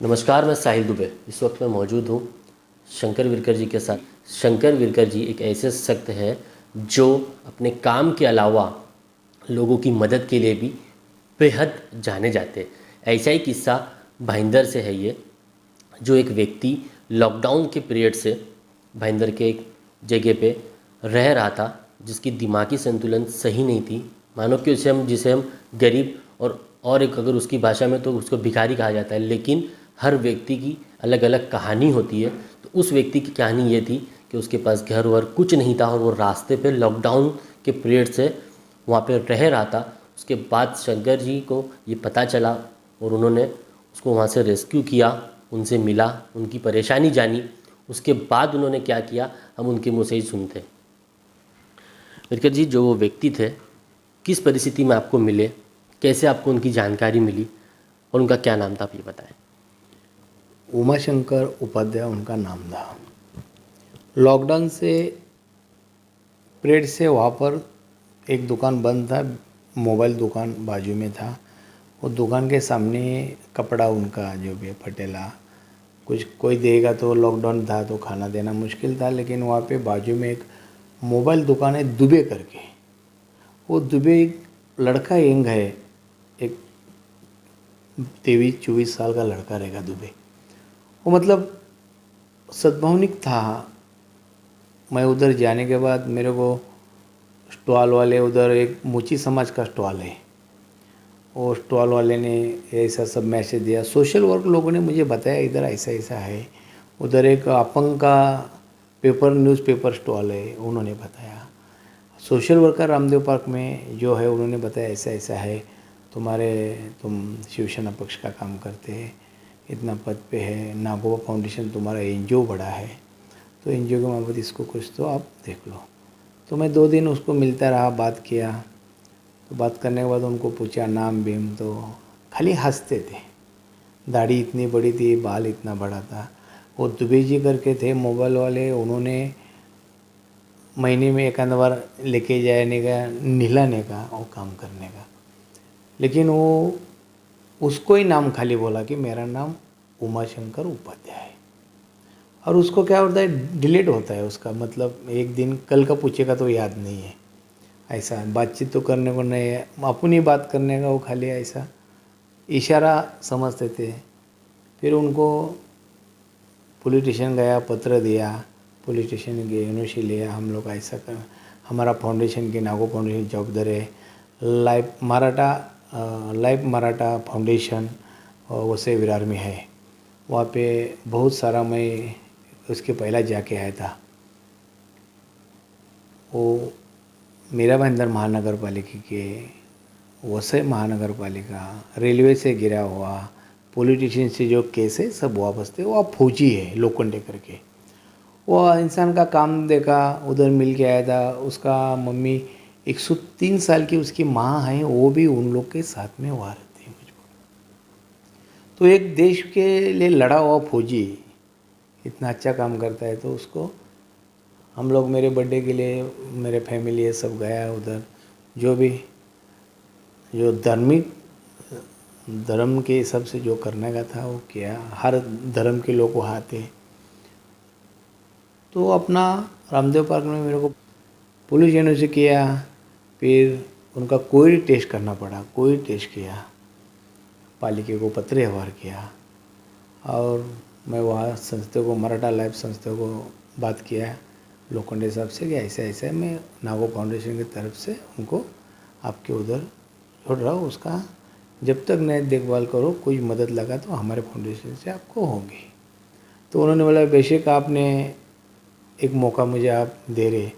नमस्कार, मैं साहिल दुबे। इस वक्त मैं मौजूद हूँ शंकर विरकर जी के साथ। शंकर विरकर जी एक ऐसे शख्स हैं जो अपने काम के अलावा लोगों की मदद के लिए भी बेहद जाने जाते हैं। ऐसा ही किस्सा भाईंदर से है ये, जो एक व्यक्ति लॉकडाउन के पीरियड से भाईंदर के एक जगह पे रह रहा था, जिसकी दिमागी संतुलन सही नहीं थी। मानो कि जिसे हम गरीब और एक अगर उसकी भाषा में तो उसको भिखारी कहा जाता है, लेकिन हर व्यक्ति की अलग अलग कहानी होती है। तो उस व्यक्ति की कहानी ये थी कि उसके पास घर वर कुछ नहीं था और वो रास्ते पे लॉकडाउन के पीरियड से वहाँ पे रह रहा था। उसके बाद शंकर जी को ये पता चला और उन्होंने उसको वहाँ से रेस्क्यू किया, उनसे मिला, उनकी परेशानी जानी। उसके बाद उन्होंने क्या किया, हम उनके मुँह से ही सुनते हैं। विरकर जी, जो वो व्यक्ति थे, किस परिस्थिति में आपको मिले, कैसे आपको उनकी जानकारी मिली और उनका क्या नाम था, आप ये बताएं। उमाशंकर उपाध्याय उनका नाम था। लॉकडाउन से पीरियड से वहाँ पर एक दुकान बंद था, मोबाइल दुकान बाजू में था। वो दुकान के सामने कपड़ा उनका जो भी फटेला कुछ कोई देगा, तो लॉकडाउन था तो खाना देना मुश्किल था। लेकिन वहाँ पे बाजू में एक मोबाइल दुकान है दुबे करके। वो दुबे एक लड़का यंग है, एक 23-24 साल का लड़का रहेगा दुबे। वो मतलब सद्भावनिक था। मैं उधर जाने के बाद मेरे को स्टॉल वाले, उधर एक मुची समाज का स्टॉल है, वो स्टॉल वाले ने ऐसा सब मैसेज दिया। सोशल वर्क लोगों ने मुझे बताया इधर ऐसा ऐसा है। उधर एक अपंग का पेपर न्यूज़पेपर स्टॉल है, उन्होंने बताया। सोशल वर्कर रामदेव पार्क में जो है, उन्होंने बताया ऐसा ऐसा है, तुम शिवसेना पक्ष का काम करते हैं, इतना पद पे है, नागोबा फाउंडेशन तुम्हारा एनजीओ बड़ा है, तो एनजीओ के मार्फत इसको कुछ तो आप देख लो। तो मैं 2 दिन उसको मिलता रहा, बात किया। तो बात करने के बाद उनको पूछा नाम भीम, तो खाली हंसते थे। दाढ़ी इतनी बड़ी थी, बाल इतना बड़ा था। वो दुबे जी करके थे मोबाइल वाले, उन्होंने महीने में एक आध बार लेके जाने का, नहलाने का और काम करने का। लेकिन वो उसको ही नाम खाली बोला कि मेरा नाम उमाशंकर उपाध्याय है। और उसको क्या होता है, डिलीट होता है उसका, मतलब एक दिन कल का पूछेगा तो याद नहीं है। ऐसा बातचीत तो करने को नहीं है, अपनी बात करने का वो खाली ऐसा इशारा समझते थे। फिर उनको पुलिस स्टेशन गया, पत्र दिया, पुलिस स्टेशन गए, यूनिवर्सिटी लिया। हम लोग ऐसा कर, हमारा फाउंडेशन की नागो फाउंडेशन जवाबदार है, लाइफ मराठा फाउंडेशन वैसे विरार में है। वहाँ पे बहुत सारा मैं उसके पहला जाके आया था। वो मेरा भाईंदर महानगर पालिका के वसई महानगर पालिका रेलवे से गिरा हुआ पॉलिटिशियन से जो केस है सब वापस थे। वो अब फौजी है लोखंडे करके। वो इंसान का काम देखा, उधर मिल के आया था। उसका मम्मी 103 साल की उसकी माँ है, वो भी उन लोग के साथ में वहाँ रहती है मुझको। तो एक देश के लिए लड़ा हुआ फौजी इतना अच्छा काम करता है, तो उसको हम लोग मेरे बर्थडे के लिए मेरे फैमिली ये सब गया उधर। जो भी जो धार्मिक धर्म के हिसाब से जो करने का था वो किया। हर धर्म के लोग वहाँ आते। तो अपना रामदेव पार्क में मेरे को पुलिस यूनिवर्सिटी किया। फिर उनका कोई टेस्ट करना पड़ा, कोई टेस्ट किया, पालिका को पत्र व्यवहार किया। और मैं वहाँ संस्था को, मराठा लाइफ संस्था को बात किया लोखंडे साहब से कि ऐसा ऐसा है, मैं नागो फाउंडेशन की तरफ से उनको आपके उधर छोड़ रहा हूँ। उसका जब तक नए देखभाल करो, कोई मदद लगा तो हमारे फाउंडेशन से आपको होगी। तो उन्होंने बोला बेशक आपने एक मौका मुझे आप दे रहे,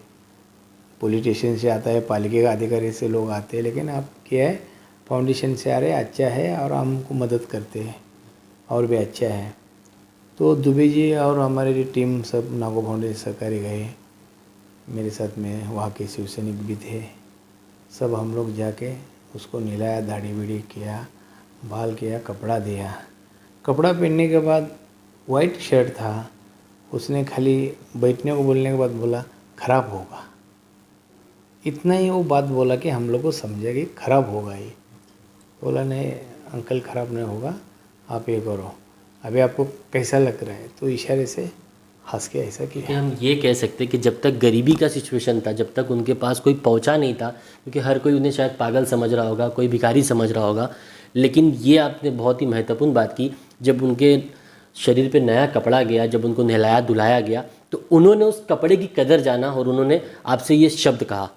पुलिस स्टेशन से आता है, पालिका का अधिकारी से लोग आते हैं, लेकिन आप क्या है फाउंडेशन से आ रहे, अच्छा है और हमको मदद करते हैं और भी अच्छा है। तो दुबे जी और हमारी टीम सब नागो फाउंडेशन सरकारी गए, मेरे साथ में वहाँ के शिव सैनिक भी थे। सब हम लोग जाके उसको नहलाया, दाढ़ी बीड़ी किया, बाल किया, कपड़ा दिया। कपड़ा पहनने के बाद वाइट शर्ट था, उसने खाली बैठने को बोलने के बाद बोला ख़राब होगा। इतना ही वो बात बोला कि हम लोग को समझा कि ख़राब होगा। ये बोला नहीं अंकल ख़राब नहीं होगा, आप ये करो, अभी आपको कैसा लग रहा है, तो इशारे से हंस के ऐसा कि किया। हम ये कह सकते हैं कि जब तक गरीबी का सिचुएशन था, जब तक उनके पास कोई पहुंचा नहीं था, क्योंकि हर कोई उन्हें शायद पागल समझ रहा होगा, कोई भिखारी समझ रहा होगा, लेकिन ये आपने बहुत ही महत्वपूर्ण बात की, जब उनके शरीर पे नया कपड़ा गया, जब उनको नहलाया धुलाया गया, तो उन्होंने उस कपड़े की कदर जाना और उन्होंने आपसे ये शब्द कहा।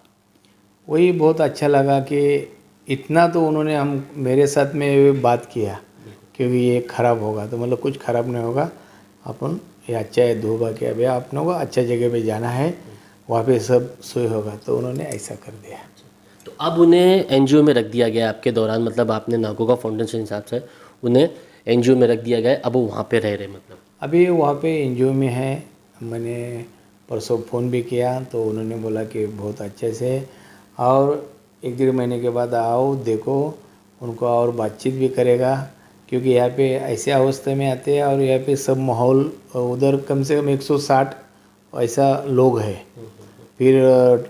वही बहुत अच्छा लगा कि इतना तो उन्होंने हम मेरे साथ में बात किया, क्योंकि ये ख़राब होगा तो मतलब कुछ ख़राब नहीं होगा, अपन ये अच्छा है धोबा के अभी अपनों को अच्छा जगह पे जाना है, वहाँ पे सब सोए होगा, तो उन्होंने ऐसा कर दिया। तो अब उन्हें एनजीओ में रख दिया गया आपके दौरान, मतलब आपने नागोगा फाउंडेशन हिसाब से उन्हें एनजीओ में रख दिया गया, अब वो वहाँ पे रह रहे, मतलब अभी वहाँ पे एनजीओ में है। मैंने परसों फ़ोन भी किया तो उन्होंने बोला कि बहुत अच्छे से, और 1-1.5 महीने के बाद आओ देखो, उनको और बातचीत भी करेगा, क्योंकि यहाँ पे ऐसे अवस्था में आते हैं और यहाँ पे सब माहौल उधर कम से कम 160 ऐसा लोग है, फिर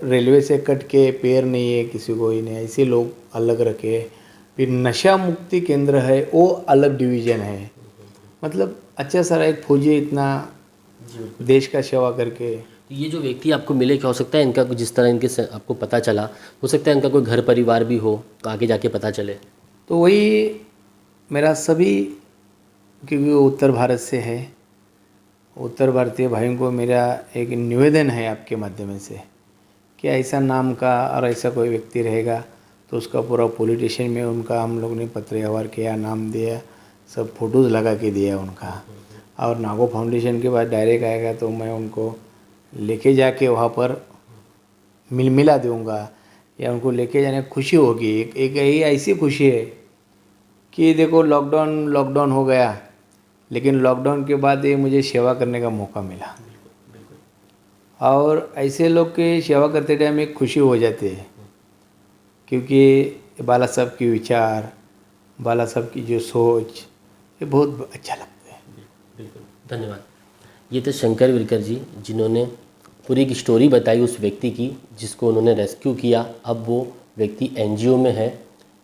रेलवे से कट के पैर नहीं है किसी को ही नहीं, ऐसे लोग अलग रखे, फिर नशा मुक्ति केंद्र है वो अलग डिवीज़न है। मतलब अच्छा सारा एक फौजी इतना देश का सेवा करके। तो ये जो व्यक्ति आपको मिले, क्या हो सकता है इनका जिस तरह इनके आपको पता चला, हो सकता है इनका कोई घर परिवार भी हो, तो आगे जाके पता चले। तो वही मेरा सभी, क्योंकि वो उत्तर भारत से है, उत्तर भारतीय भाइयों को मेरा एक निवेदन है आपके माध्यम से कि ऐसा नाम का और ऐसा कोई व्यक्ति रहेगा तो उसका पूरा पुलिस स्टेशन में उनका हम लोग ने पत्र व्यवहार किया, नाम दिया, सब फोटोज़ लगा के दिया उनका, और नागो फाउंडेशन के बाद डायरेक्ट आएगा तो मैं उनको लेके जाके वहाँ पर मिला दूँगा, या उनको लेके जाने खुशी होगी। एक यही ऐसी खुशी है कि देखो लॉकडाउन हो गया, लेकिन लॉकडाउन के बाद ये मुझे सेवा करने का मौका मिला, और ऐसे लोग की सेवा करते टाइम एक खुशी हो जाती है, क्योंकि बाला साहब की विचार, बाला साहब की जो सोच, ये बहुत अच्छा लगता है। बिल्कुल, धन्यवाद। ये थे शंकर विरकर जी, जिन्होंने पूरी एक स्टोरी बताई उस व्यक्ति की जिसको उन्होंने रेस्क्यू किया। अब वो व्यक्ति एनजीओ में है,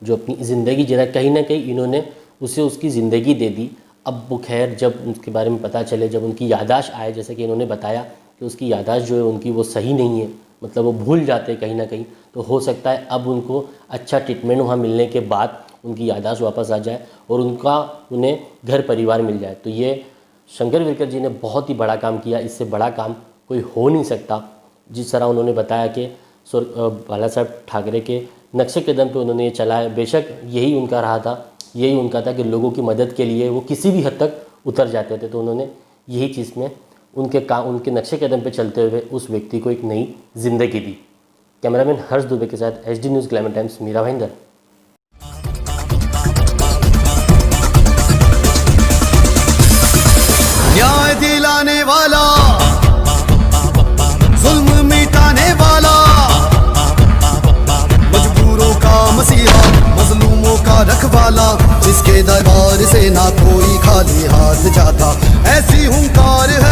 जो अपनी ज़िंदगी जी रहा है, कहीं ना कहीं इन्होंने उसे उसकी ज़िंदगी दे दी। अब वो खैर जब उसके बारे में पता चले, जब उनकी याददाश्त आए, जैसे कि इन्होंने बताया कि उसकी याददाश्त जो है उनकी वो सही नहीं है, मतलब वो भूल जाते हैं कहीं ना कहीं, तो हो सकता है अब उनको अच्छा ट्रीटमेंट वहाँ मिलने के बाद उनकी याददाश्त वापस आ जाए और उन्हें घर परिवार मिल जाए। तो ये शंकर विरकर जी ने बहुत ही बड़ा काम किया, इससे बड़ा काम कोई हो नहीं सकता। जिस तरह उन्होंने बताया कि बाला साहब ठाकरे के नक्शे कदम पे उन्होंने ये चलाया, बेशक यही उनका रहा था, यही उनका था कि लोगों की मदद के लिए वो किसी भी हद तक उतर जाते थे। तो उन्होंने यही चीज़ में उनके नक्शे कदम पे चलते हुए उस व्यक्ति को एक नई जिंदगी दी। कैमरामैन हर्ष दुबे के साथ HD news glamour times, Mira Bhayandar. न्याय दिलाने वाला, जुल्म मिटाने वाला, मजबूरों का मसीहा, मजलूमों का रखवाला, जिसके दरबार से ना कोई खाली हाथ जाता, ऐसी हुंकार है।